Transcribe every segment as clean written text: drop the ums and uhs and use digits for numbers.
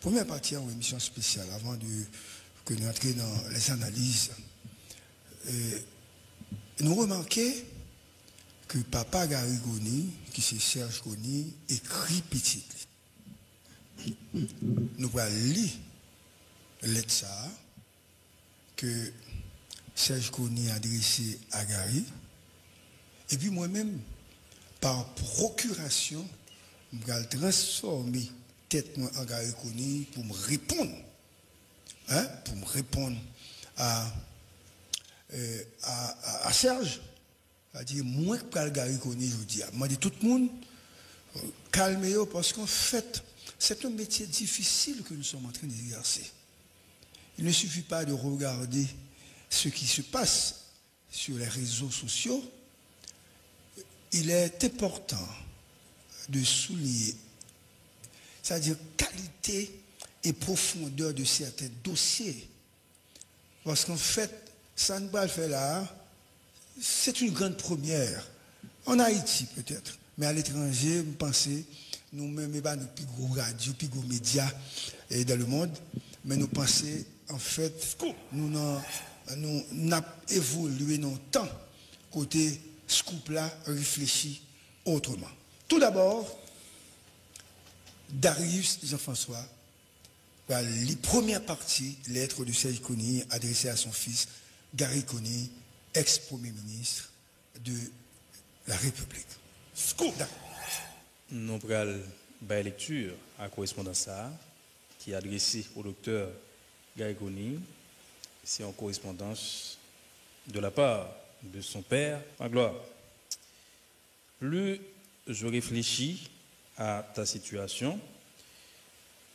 première partie en émission spéciale, avant que nous entrions dans les analyses, nous remarquons que Papa Gary Goni, qui c'est Serge Goni, écrit petit. Nous allons lire lettre ça que Serge Goni a adressé à Gary. Et puis moi-même, par procuration, je vais transformer tête en Gary Goni pour me répondre. Hein, pour me répondre à Serge. C'est-à-dire, moi qui parle Gary Goni, je dis, je dis tout le monde, calmez-vous, parce qu'en fait, c'est un métier difficile que nous sommes en train d'exercer. Il ne suffit pas de regarder ce qui se passe sur les réseaux sociaux. Il est important de souligner, c'est-à-dire qualité et profondeur de certains dossiers. Parce qu'en fait, ça ne va le faire là, c'est une grande première. En Haïti peut-être, mais à l'étranger, vous pensez, nous-mêmes, nous sommes les plus gros radios, les plus gros médias dans le monde, mais nous pensons, en fait, nous avons évolué dans le temps, côté scoop là, réfléchi autrement. Tout d'abord, Darius Jean-François, les premières parties, lettre de Serge Goni adressée à son fils, Gary Goni, ex-premier ministre de la République. Scoop. Nous prenons la lecture à correspondance qui est adressée au docteur Gary Goni. C'est en correspondance de la part de son père, ma gloire. Plus je réfléchis à ta situation,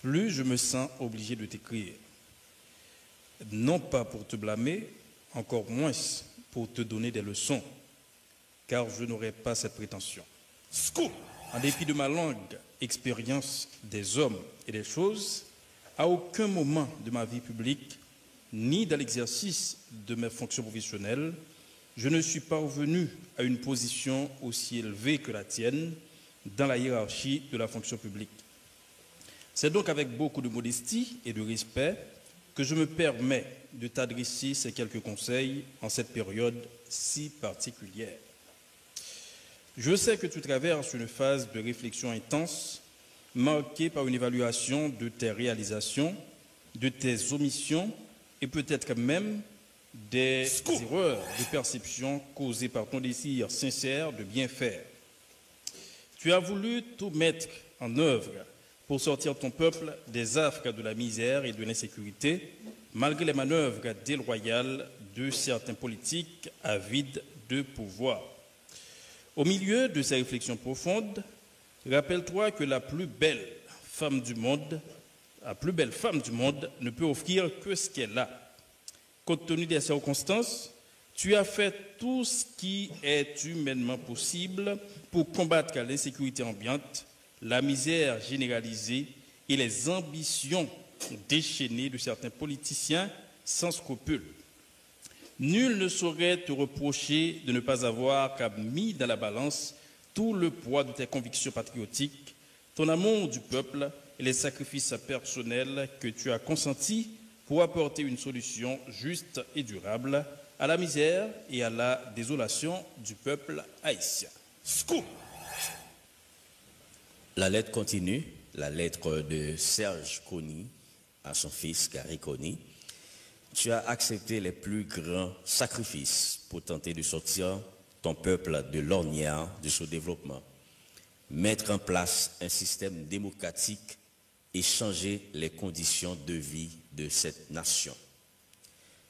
plus je me sens obligé de t'écrire. Non pas pour te blâmer, encore moins pour te donner des leçons, car je n'aurai pas cette prétention. En dépit de ma longue expérience des hommes et des choses, à aucun moment de ma vie publique, ni dans l'exercice de mes fonctions professionnelles, je ne suis parvenu à une position aussi élevée que la tienne dans la hiérarchie de la fonction publique. C'est donc avec beaucoup de modestie et de respect que je me permets de t'adresser ces quelques conseils en cette période si particulière. Je sais que tu traverses une phase de réflexion intense, marquée par une évaluation de tes réalisations, de tes omissions et peut-être même des erreurs de perception causées par ton désir sincère de bien faire. Tu as voulu tout mettre en œuvre pour sortir ton peuple des affres de la misère et de l'insécurité, malgré les manœuvres déloyales de certains politiques avides de pouvoir. Au milieu de ces réflexions profondes, rappelle-toi que la plus belle femme du monde ne peut offrir que ce qu'elle a. Compte tenu des circonstances, tu as fait tout ce qui est humainement possible pour combattre l'insécurité ambiante, la misère généralisée et les ambitions déchaînées de certains politiciens sans scrupules. Nul ne saurait te reprocher de ne pas avoir mis dans la balance tout le poids de tes convictions patriotiques, ton amour du peuple et les sacrifices personnels que tu as consentis pour apporter une solution juste et durable à la misère et à la désolation du peuple haïtien. Scoop. La lettre continue, la lettre de Serge Goni à son fils Gary Goni. Tu as accepté les plus grands sacrifices pour tenter de sortir ton peuple de l'ornière de son développement, mettre en place un système démocratique et changer les conditions de vie de cette nation.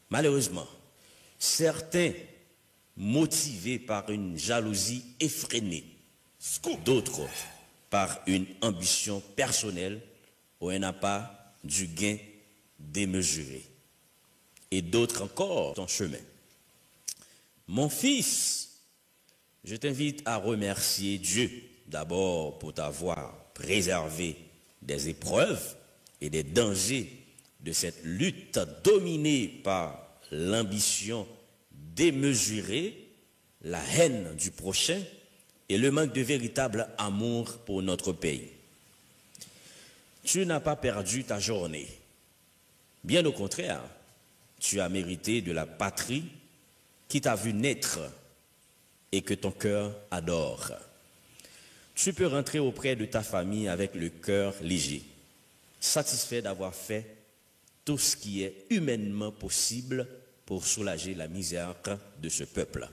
Malheureusement, certains, motivés par une jalousie effrénée, d'autres par une ambition personnelle ou un appât du gain démesuré, et d'autres encore ton chemin. Mon fils, je t'invite à remercier Dieu d'abord pour t'avoir préservé des épreuves et des dangers de cette lutte dominée par l'ambition démesurée, la haine du prochain et le manque de véritable amour pour notre pays. tu n'as pas perdu ta journée. Bien au contraire, tu as mérité de la patrie qui t'a vu naître et que ton cœur adore. Tu peux rentrer auprès de ta famille avec le cœur léger, satisfait d'avoir fait tout ce qui est humainement possible pour soulager la misère de ce peuple.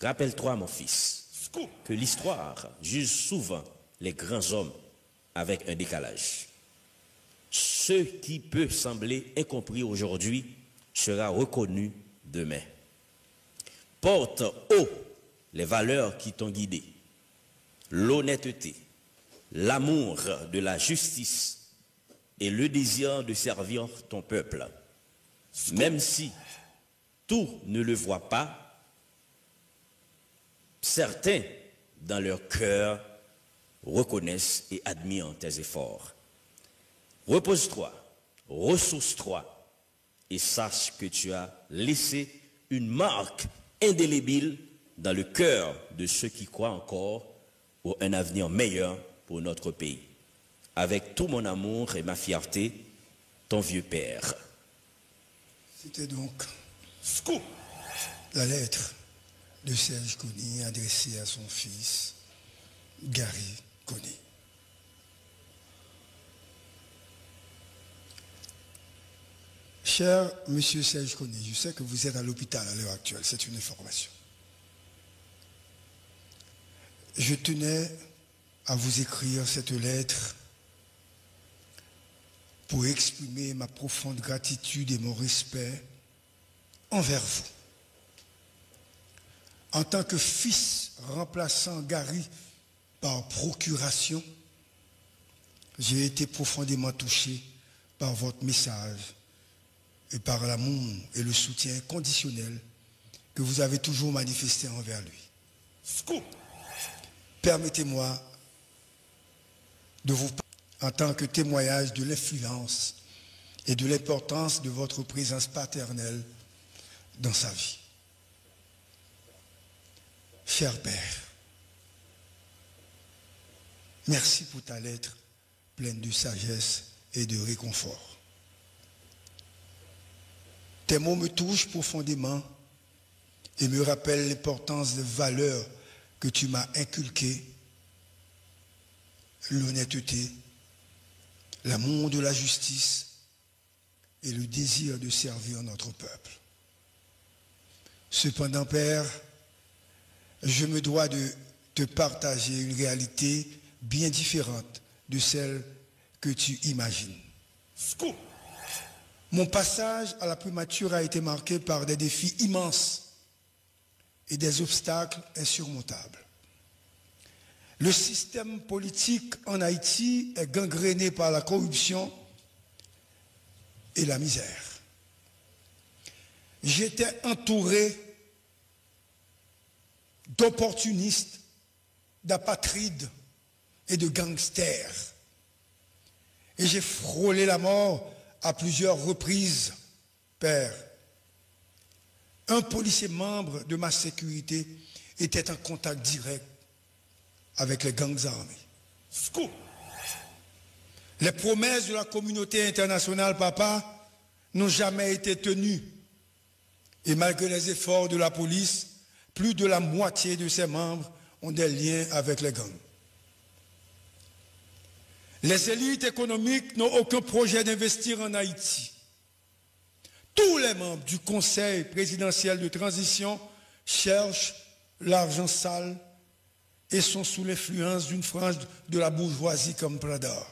Rappelle-toi, mon fils, que l'histoire juge souvent les grands hommes avec un décalage. Ce qui peut sembler incompris aujourd'hui sera reconnu demain. Porte haut les valeurs qui t'ont guidé, l'honnêteté, l'amour de la justice et le désir de servir ton peuple. Même si tout ne le voit pas, certains dans leur cœur reconnaissent et admirent tes efforts. Repose-toi, ressource-toi et sache que tu as laissé une marque indélébile dans le cœur de ceux qui croient encore à un avenir meilleur pour notre pays. Avec tout mon amour et ma fierté, ton vieux père. C'était donc la lettre de Serge Kony adressée à son fils, Gary Kony. Cher Monsieur Serge Kony, je sais que vous êtes à l'hôpital à l'heure actuelle, c'est une information. Je tenais à vous écrire cette lettre pour exprimer ma profonde gratitude et mon respect envers vous. En tant que fils remplaçant Gary par procuration, j'ai été profondément touché par votre message et par l'amour et le soutien conditionnel que vous avez toujours manifesté envers lui. Permettez-moi de vous parler en tant que témoignage de l'influence et de l'importance de votre présence paternelle dans sa vie. Cher Père, merci pour ta lettre pleine de sagesse et de réconfort. Tes mots me touchent profondément et me rappellent l'importance des valeurs que tu m'as inculquées, l'honnêteté, l'amour de la justice et le désir de servir notre peuple. Cependant, Père, je me dois de te partager une réalité bien différente de celle que tu imagines. Mon passage à la primature a été marqué par des défis immenses et des obstacles insurmontables. Le système politique en Haïti est gangréné par la corruption et la misère. J'étais entouré d'opportunistes, d'apatrides et de gangsters. Et j'ai frôlé la mort à plusieurs reprises, Père. Un policier membre de ma sécurité était en contact direct avec les gangs armés. Les promesses de la communauté internationale, papa, n'ont jamais été tenues. Et malgré les efforts de la police, plus de la moitié de ses membres ont des liens avec les gangs. Les élites économiques n'ont aucun projet d'investir en Haïti. Tous les membres du Conseil présidentiel de transition cherchent l'argent sale et sont sous l'influence d'une frange de la bourgeoisie comme Prador.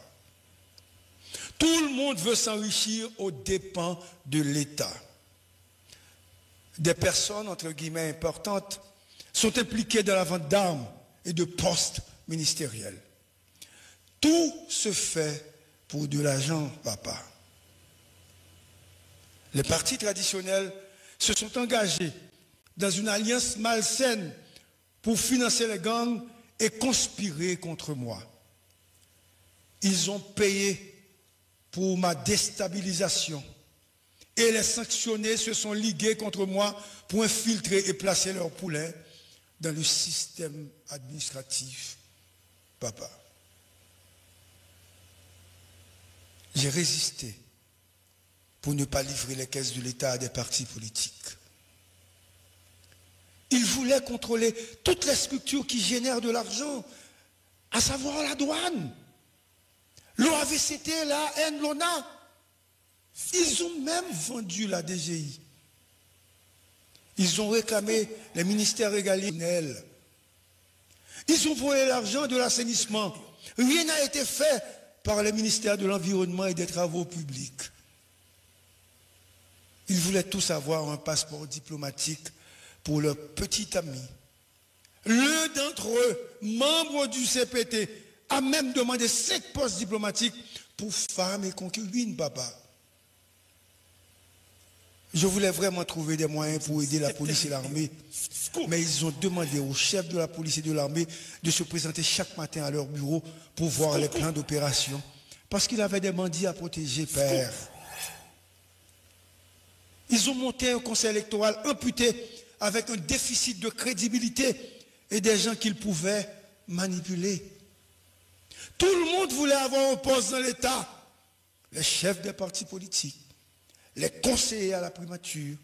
Tout le monde veut s'enrichir aux dépens de l'État. Des personnes, entre guillemets, importantes, sont impliquées dans la vente d'armes et de postes ministériels. Tout se fait pour de l'argent, papa. Les partis traditionnels se sont engagés dans une alliance malsaine pour financer les gangs et conspirer contre moi. Ils ont payé pour ma déstabilisation et les sanctionnés se sont ligués contre moi pour infiltrer et placer leurs poulets dans le système administratif, papa. j'ai résisté pour ne pas livrer les caisses de l'État à des partis politiques. Ils voulaient contrôler toutes les structures qui génèrent de l'argent, à savoir la douane, l'OAVCT, la l'ONA. Ils ont même vendu la DGI. Ils ont réclamé les ministères régaliens. Ils ont volé l'argent de l'assainissement. Rien n'a été fait par le ministère de l'Environnement et des Travaux publics. Ils voulaient tous avoir un passeport diplomatique pour leur petit ami. L'un d'entre eux, membre du CPT, a même demandé 5 postes diplomatiques pour femmes et concubines, papa. Je voulais vraiment trouver des moyens pour aider la police et l'armée. Mais ils ont demandé au chef de la police et de l'armée de se présenter chaque matin à leur bureau pour voir les plans d'opération. Parce qu'il avait des bandits à protéger, père. Ils ont monté un conseil électoral amputé avec un déficit de crédibilité et des gens qu'ils pouvaient manipuler. Tout le monde voulait avoir un poste dans l'État. Les chefs des partis politiques, les conseillers à la primature,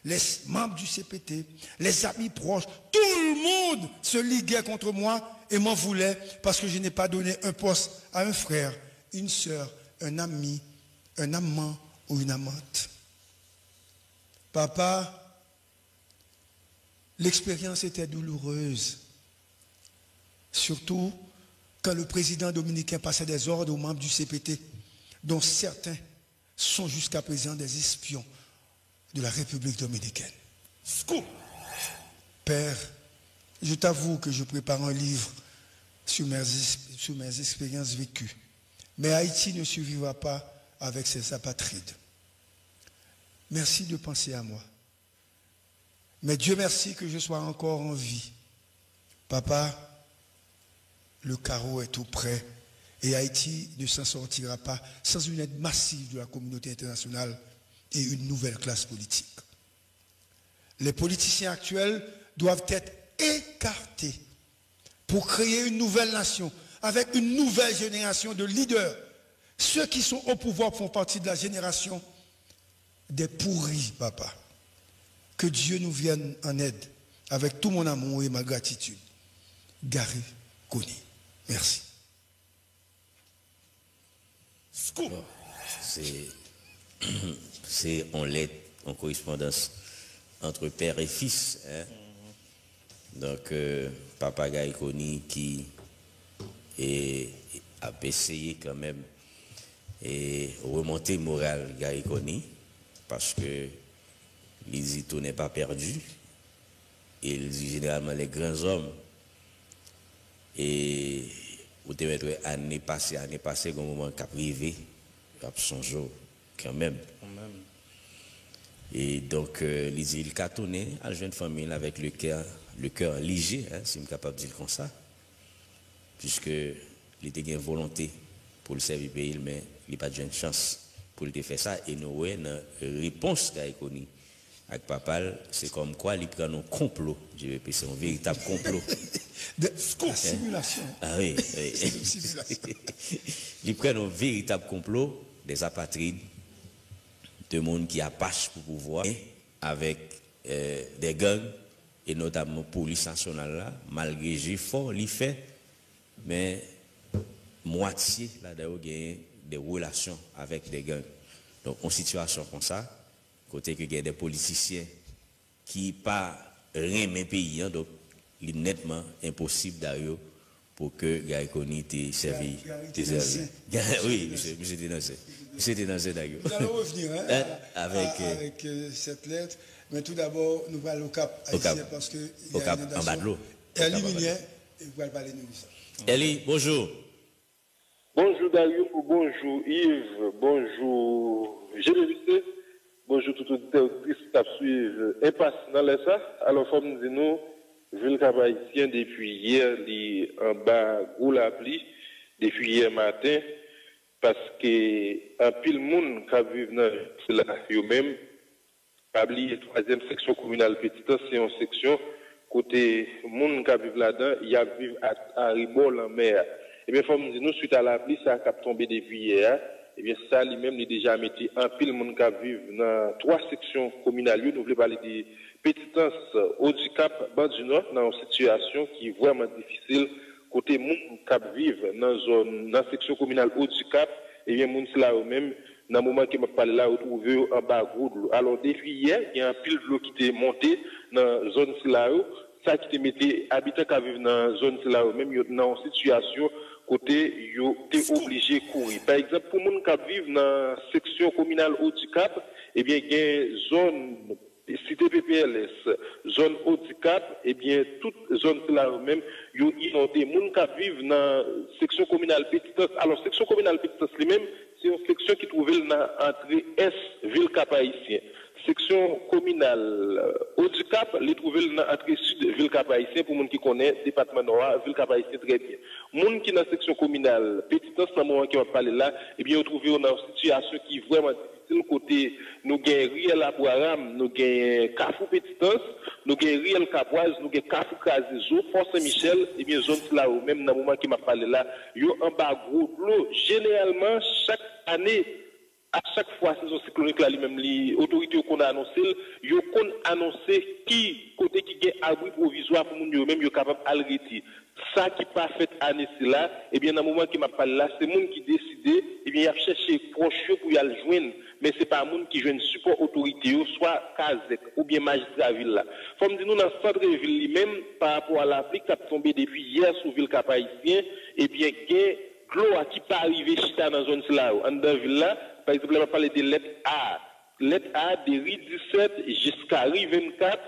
les membres du CPT, les amis proches, tout le monde se liguait contre moi et m'en voulait parce que je n'ai pas donné un poste à un frère, une sœur, un ami, un amant ou une amante. Papa, l'expérience était douloureuse, surtout quand le président dominicain passait des ordres aux membres du CPT, dont certains sont jusqu'à présent des espions de la République dominicaine. Père, je t'avoue que je prépare un livre sur mes expériences vécues. Mais Haïti ne survivra pas avec ses apatrides. Merci de penser à moi. Mais Dieu merci que je sois encore en vie. Papa, le carreau est tout prêt et Haïti ne s'en sortira pas sans une aide massive de la communauté internationale et une nouvelle classe politique. Les politiciens actuels doivent être écartés pour créer une nouvelle nation avec une nouvelle génération de leaders. Ceux qui sont au pouvoir font partie de la génération des pourris, papa. Que Dieu nous vienne en aide avec tout mon amour et ma gratitude. Gary Koni. Merci. C'est en lettre, en correspondance entre père et fils. Hein? Donc, Papa Gary Koni qui a essayé quand même et remonter morale Gary Koni parce que les tout n'est pas perdu. Et généralement les grands hommes et au théâtre année passée, un moment qui a privé, à son jour quand même. Et donc il a tourné à la jeune famille avec le cœur léger, hein, si je suis capable de dire comme ça, puisque il était une volonté pour le servir pays, mais il n'a pas de chance pour le faire ça. Et nous avons une réponse Gary Koni avec papa, c'est comme quoi il prend un complot, je vais passer un véritable complot. De simulation. Ah oui, oui. Il prend un véritable complot des apatrides, de monde qui apache pour pouvoir, avec des gangs, et notamment la police nationale là, malgré j'ai fort, il fait, mais moitié là-dedans gagne des relations avec des gangs. Donc en situation comme ça, côté que il y a des politiciens qui pas rien pays, hein, donc il est nettement impossible d'ailleurs pour que Gary Koni t'ait servi. Oui, monsieur dénoncé. Monsieur dénoncé d'ailleurs. Nous allons revenir hein, avec cette lettre, mais tout d'abord nous allons au Cap haïtien parce que au Cap en bas de l'eau. Eli Minier, et vous allez parler de ça. Eli, bonjour. Bonjour Dario, bonjour Yves, bonjour Génévité, bonjour tout auditeur qui suivre impasse dans les ça. Alors forme de nous, ville Cap haïtien depuis hier, en bas gros la pluie depuis hier matin parce que un pile monde qui vivent dans là eux-mêmes pas oublier troisième section communale petite c'est une section côté monde qui vivent là-dedans, il y a vivre à Ribol en mer. Et bien, faut nous dire, nous, suite à la pluie, ça a tombé depuis hier, eh bien ça lui-même il déjà mis un pile monde qui vivent dans 3 sections communales. Nous voulons parler de Petitance, Haut-du-Cap, Bas du Nord, dans une situation qui est vraiment difficile côté monde qui vivent dans la section communale Haut-du-Cap, eh bien monde là même dans le moment que je parle là, retrouvé en bas gros de l'eau. Alors depuis hier, il y a un pile de l'eau qui était monté dans la zone là, ça qui te mettait habitants qui vivent dans la zone là, même dans une situation côté yo t'es obligé de courir. Par exemple, pour les gens qui vivent dans la section communale Haut-du-Cap, eh bien il y a une zone cité PPLS, zone Haut-du-Cap, eh bien toute zone là même yo inondé. Les gens qui vivent dans la section communale Petitance, alors section communale Petitance lui-même c'est une section qui trouve l'entrée Est ville Cap-Haïtien. Section communale Haut-du-Cap, les trouver dans l'entrée Sud ville Cap-Haïtien pour les gens qui connaissent le département Nord, ville Cap-Haïtien très bien. Les gens qui dans la section communale Petitance, dans le moment qui va parler là, eh bien, retrouver dans une situation qui est vraiment difficile. Côté, nous avons Riel à Boiram, nous avons Carrefour Petitance, nous avons Riel Caboise, nous avons Carrefour Cazizou, Fort Saint-Michel, eh bien, zone là, même dans le moment qui m'a parlé là, il y a un bas gros de l'eau. Généralement, chaque année, à chaque fois, saison cyclonique là, même les autorités qu'on a annoncé, ils ont annoncé qui, côté qui gagne abri provisoire pour nous, même, ils sont capables de le retirer. Ça qui pas fait année là, eh bien, dans le moment qui m'a parlé là, c'est le monde qui décide, eh bien, il a cherché proche pour y aller joindre, mais c'est pas le monde qui joue support autorité, soit Kazek ou bien magistrat ville là. Faut me dire, nous, dans le centre de ville lui-même, par rapport à la pluie qui a tombé depuis hier sur ville Cap-Haïtien, eh bien, il y a l'eau qui pas arrivé chita dans la zone là, en dans ville là, par exemple, on va parler de lettre A. Lettre A, de RI 17 jusqu'à RI 24,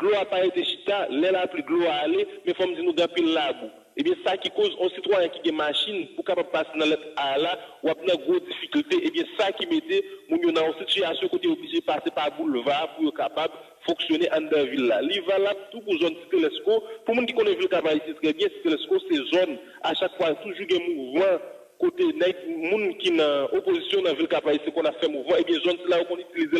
l'eau n'a pas été chita, l'air a plus de l'eau à aller, mais il faut me dire, nous avons pile là. Eh bien, ça qui cause un citoyen qui a une machine pour capable passer dans la lettre A là, ou a une grosse difficulté, eh bien, ça qui mettait, nous dans une situation côté obligé de passer par boulevard pour être capable de fonctionner en dans la ville là. Il va là tout pour zone Télesco. Pour les gens qui connaissent la ville Cap-Haïtien très bien, Télesco, c'est zone, à chaque fois, toujours un mouvement. Côté les gens qui sont en opposition dans la ville Cap-Haïtien qu'on a fait mouvement, et bien, zone là où on utilise